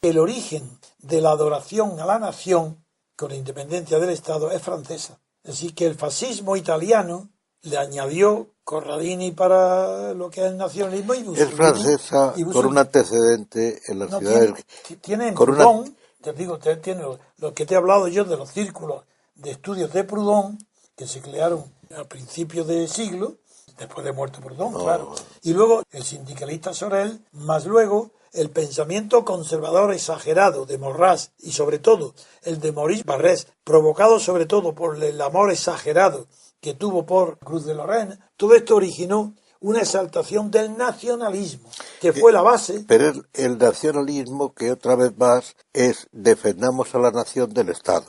el origen de la adoración a la nación, con la independencia del Estado, es francesa. Así que el fascismo italiano le añadió Corradini para lo que es el nacionalismo y Mussolini. Es francesa con un antecedente en la no ciudad tiene en con Proudhon, te digo, tiene lo que te he hablado yo de los círculos de estudios de Proudhon, que se crearon a principios de siglo, después de muerto Proudhon, claro. Y luego el sindicalista Sorel, más luego el pensamiento conservador exagerado de Maurras y sobre todo el de Maurice Barrés, provocado sobre todo por el amor exagerado que tuvo por Cruz de Lorraine, todo esto originó una exaltación del nacionalismo, que fue la base. Pero el nacionalismo, que otra vez más es defendamos a la nación del Estado.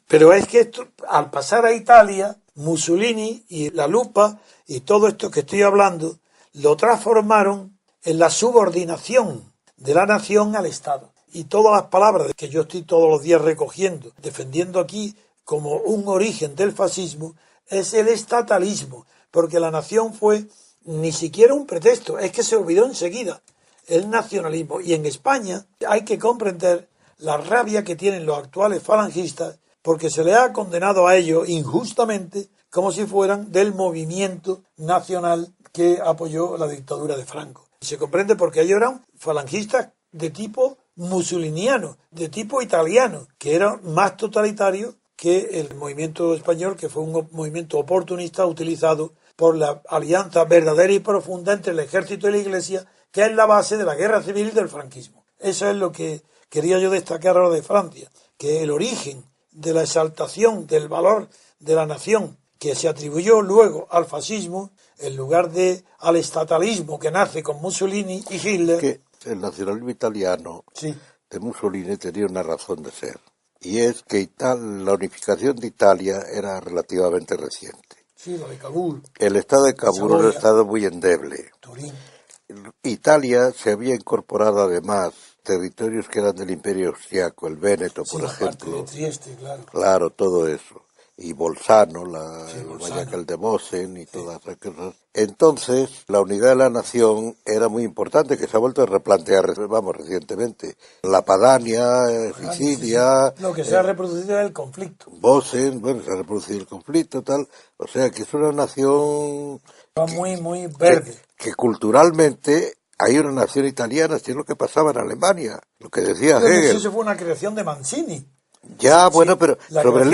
Pero es que esto, al pasar a Italia, Mussolini y la Lupa y todo esto que estoy hablando, lo transformaron en la subordinación de la nación al Estado. Y todas las palabras que yo estoy todos los días recogiendo, defendiendo aquí como un origen del fascismo, es el estatalismo, porque la nación fue ni siquiera un pretexto, es que se olvidó enseguida el nacionalismo. Y en España hay que comprender la rabia que tienen los actuales falangistas, porque se les ha condenado a ellos injustamente como si fueran del movimiento nacional que apoyó la dictadura de Franco. Y se comprende porque ellos eran falangistas de tipo mussoliniano, de tipo italiano, que era más totalitario que el movimiento español, que fue un movimiento oportunista utilizado por la alianza verdadera y profunda entre el ejército y la iglesia, que es la base de la guerra civil y del franquismo. Eso es lo que quería yo destacar ahora de Francia, que el origen de la exaltación del valor de la nación que se atribuyó luego al fascismo, en lugar de al estatalismo que nace con Mussolini y Hitler. Que el nacionalismo italiano de Mussolini tenía una razón de ser, y es que la unificación de Italia era relativamente reciente. Sí, lo de Kabul. El estado de Kabul era un estado muy endeble. Turín. Italia se había incorporado además territorios que eran del Imperio Austriaco, el Véneto, por ejemplo. Parte de Trieste, claro. Claro, todo eso. Y Bolzano, el Bolzano. Guayaquil de Mosen y todas esas cosas. Entonces, la unidad de la nación era muy importante, que se ha vuelto a replantear, recientemente. La Padania, Sicilia... Lo que se ha reproducido es el conflicto. Mosen, se ha reproducido el conflicto, tal. O sea, que es una nación... muy verde. Que culturalmente hay una nación italiana, si es lo que pasaba en Alemania, lo que decía Hegel. Eso fue una creación de Mancini. Ya, bueno, pero sobre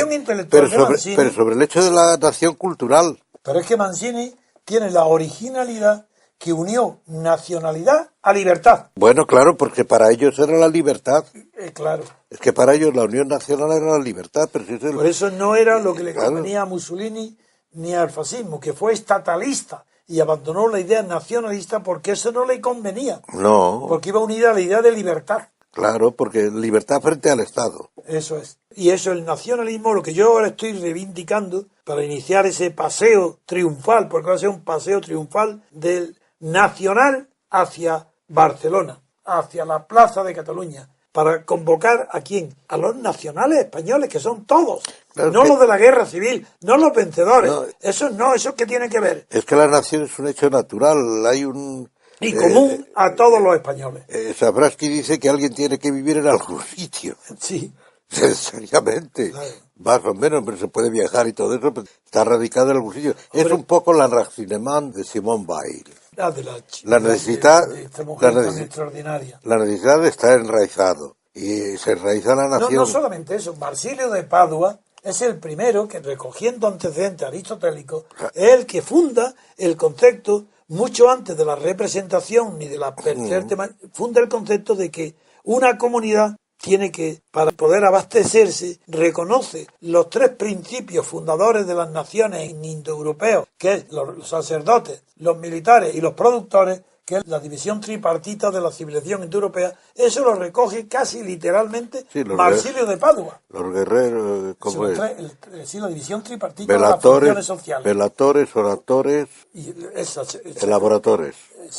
el hecho de la nación cultural. Pero es que Mancini tiene la originalidad que unió nacionalidad a libertad. Bueno, claro, porque para ellos era la libertad. Claro. Es que para ellos la unión nacional era la libertad. Pero por eso no era lo que le convenía a Mussolini ni al fascismo, que fue estatalista y abandonó la idea nacionalista porque eso no le convenía. No. Porque iba unida a la idea de libertad. Claro, porque libertad frente al Estado. Eso es. Y eso, el nacionalismo, lo que yo ahora estoy reivindicando para iniciar ese paseo triunfal, porque va a ser un paseo triunfal del nacional hacia Barcelona, hacia la Plaza de Cataluña, para convocar ¿a quién? A los nacionales españoles, que son todos, claro, no los de la guerra civil, no los vencedores. No, eso ¿qué tiene que ver? Es que la nación es un hecho natural, hay un... Y común a todos los españoles. Sabraski dice que alguien tiene que vivir en algún sitio. Sí. Seriamente. Claro. Más o menos, pero se puede viajar y todo eso, pero está radicado en algún sitio. Hombre, es un poco la Racinement de Simone Weil. La necesidad de estar enraizado. Y se enraiza la nación. No solamente eso, Marsilio de Padua es el primero que, recogiendo antecedentes aristotélicos, es el que funda el concepto, mucho antes de la representación ni de la funda el concepto de que una comunidad tiene que, para poder abastecerse, reconoce los tres principios fundadores de las naciones indoeuropeas, que es los sacerdotes, los militares y los productores, que es la división tripartita de la civilización indoeuropea. Eso lo recoge casi literalmente Marsilio de Padua. Los guerreros, ¿cómo es? La división tripartita de las funciones sociales. Velatores, oradores y elaboradores.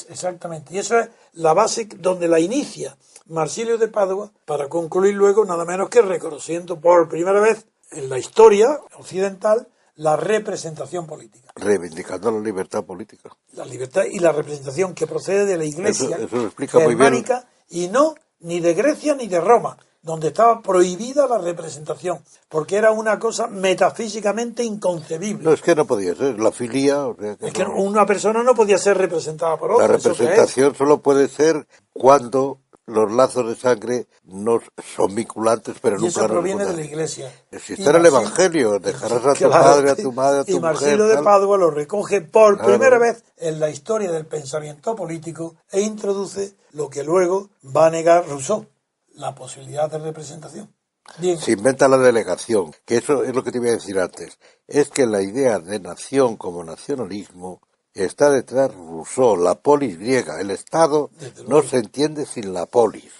Exactamente. Y eso es la base donde la inicia Marsilio de Padua, para concluir luego nada menos que reconociendo por primera vez en la historia occidental la representación política. Reivindicando la libertad política. La libertad y la representación que procede de la Iglesia eso lo explica germánica y no ni de Grecia ni de Roma, donde estaba prohibida la representación, porque era una cosa metafísicamente inconcebible. No, es que no podía ser. La filía, o sea que Es que no. una persona no podía ser representada por La otra, ¿eso qué es? representación solo puede ser cuando los lazos de sangre no son vinculantes, pero en Y un eso plano proviene de la secundario. Iglesia. Si Y está en el Marsil, Evangelio, dejarás a tu claro, padre, a tu madre, a y tu mujer, Marsilio de tal. Padua lo recoge por primera Claro. vez en la historia del pensamiento político e introduce lo que luego va a negar Rousseau, la posibilidad de representación. Bien, Se inventa la delegación, que eso es lo que te iba a decir antes. Es que la idea de nación como nacionalismo está detrás Rousseau, la polis griega. El Estado desde no luego, se entiende sin la polis,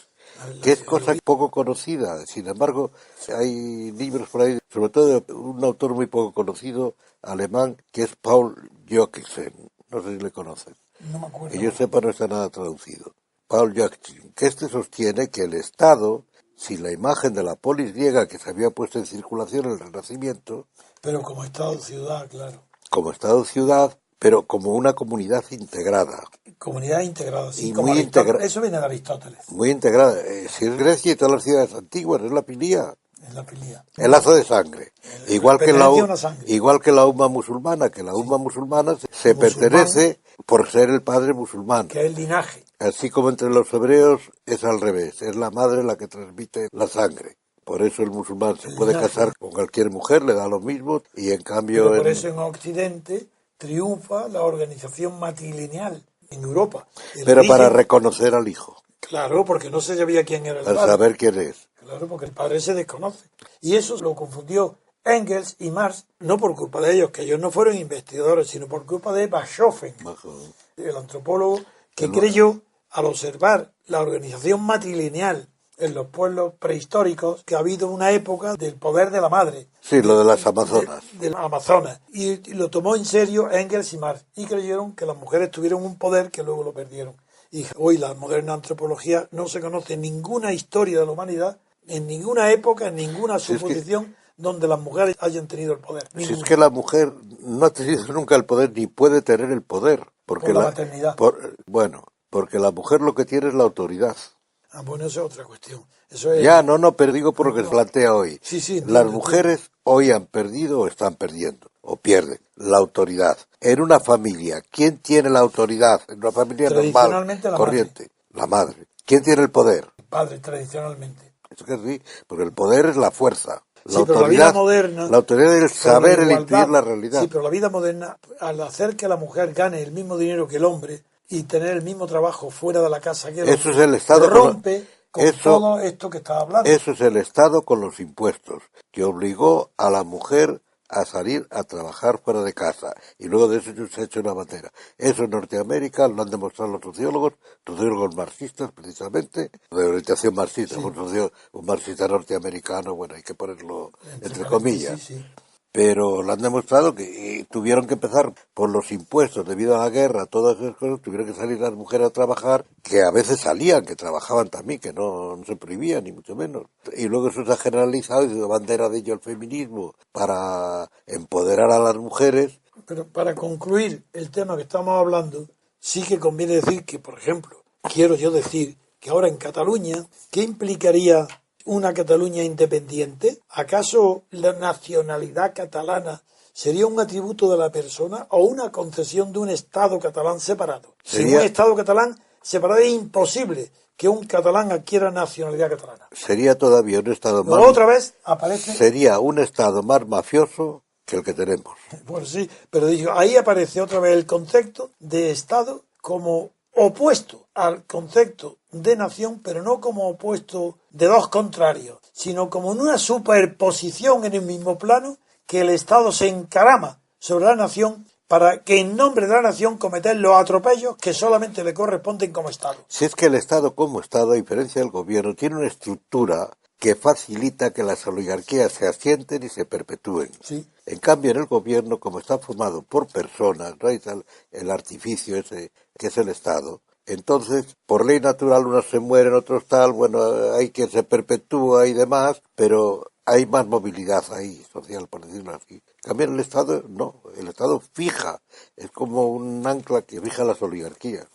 que es cosa poco conocida. Sin embargo, hay libros por ahí, sobre todo de un autor muy poco conocido, alemán, que es Paul Joachim. No sé si le conocen. no me Que acuerdo yo ahora sepa mismo. no está nada traducido. Paul Joachim, que este sostiene que el Estado, sin la imagen de la polis griega que se había puesto en circulación en el Renacimiento, Pero como Estado-ciudad, claro. como Estado-ciudad, pero como una comunidad integrada, Comunidad integrada, sí, y como Aristóteles. Eso viene de Aristóteles, muy integrada. Si es Grecia y todas las ciudades antiguas, es la pilía, en la filía. el lazo de sangre. Pertenece a una sangre. Igual que la umma musulmana, Sí, se musulmán, pertenece por ser el padre musulmán. que es el linaje. Así como entre los hebreos es al revés, es la madre la que transmite la sangre. Por eso el musulmán se El puede linaje. casar con cualquier mujer, le da lo mismo, y en Pero cambio por eso en Occidente triunfa la organización matrilineal en Europa. El pero para origen, reconocer al hijo, claro, porque no se sabía quién era el para padre. saber quién es. Claro, porque el padre se desconoce. Y eso lo confundió Engels y Marx, no por culpa de ellos, que ellos no fueron investigadores, sino por culpa de Bachofen, Bajo el antropólogo que el- creyó, al observar la organización matrilineal en los pueblos prehistóricos, que ha habido una época del poder de la madre, sí, lo de las Amazonas. de las Amazonas. Y lo tomó en serio Engels y Marx. Y creyeron que las mujeres tuvieron un poder que luego lo perdieron. Y hoy la moderna antropología no se conoce ninguna historia de la humanidad, en ninguna época, en ninguna Si es que, suposición donde las mujeres hayan tenido el poder. si es Ninguna. que la mujer no ha tenido nunca el poder ni puede tener el poder, Por la maternidad. porque la mujer lo que tiene es la autoridad. Ah, bueno, eso es otra cuestión. Eso es... Ya, no, pero digo por lo que se No. plantea hoy. Sí, sí, Las entiendo, entiendo. mujeres hoy han perdido o están perdiendo, o pierden, la autoridad. En una familia, ¿quién tiene la autoridad? En una familia normal, Tradicionalmente la madre, corriente, la madre. ¿Quién tiene el poder? el padre tradicionalmente. Eso que sí, porque el poder es la fuerza. Sí, pero la vida moderna, La autoridad es el por la saber, el intuir igualdad, la sí, realidad. pero la vida moderna, al hacer que la mujer gane el mismo dinero que el hombre y tener el mismo trabajo fuera de la casa que el Eso es hombre, el Estado rompe con eso, todo esto que estaba hablando. eso es el Estado con los impuestos, que obligó a la mujer a salir a trabajar fuera de casa. Y luego de eso se ha hecho una bandera. Eso en Norteamérica lo han demostrado los sociólogos marxistas precisamente, de orientación marxista, Sí, un marxista norteamericano, bueno, hay que ponerlo entre entre paréntesis, comillas. sí. Pero lo han demostrado que tuvieron que empezar por los impuestos debido a la guerra, todas esas cosas, tuvieron que salir las mujeres a trabajar, que a veces salían, que trabajaban también, que no se prohibía, ni mucho menos. Y luego eso se ha generalizado y se bandera de ello el feminismo para empoderar a las mujeres. Pero para concluir el tema que estamos hablando, sí que conviene decir que, por ejemplo, quiero yo decir que ahora en Cataluña, ¿qué implicaría una Cataluña independiente? ¿Acaso la nacionalidad catalana sería un atributo de la persona o una concesión de un Estado catalán separado? Sin un Sería, Estado catalán separado es imposible que un catalán adquiera nacionalidad catalana. sería todavía un Estado Luego otra vez aparece, sería un Estado más mafioso que el que tenemos. pues sí, pero digo, ahí aparece otra vez el concepto de Estado como opuesto al concepto de nación, pero no como opuesto de dos contrarios, sino como en una superposición en el mismo plano que el Estado se encarama sobre la nación para que en nombre de la nación cometer los atropellos que solamente le corresponden como Estado. Si es que el Estado como Estado, a diferencia del gobierno, tiene una estructura que facilita que las oligarquías se asienten y se perpetúen. Sí, En cambio, en el gobierno, como está formado por personas, no hay el artificio ese que es el Estado, entonces, por ley natural, unos se mueren, otros tal, bueno, hay quien se perpetúa y demás, pero hay más movilidad ahí, social, por decirlo así. En cambio, el Estado, no, el Estado fija, es como un ancla que fija las oligarquías.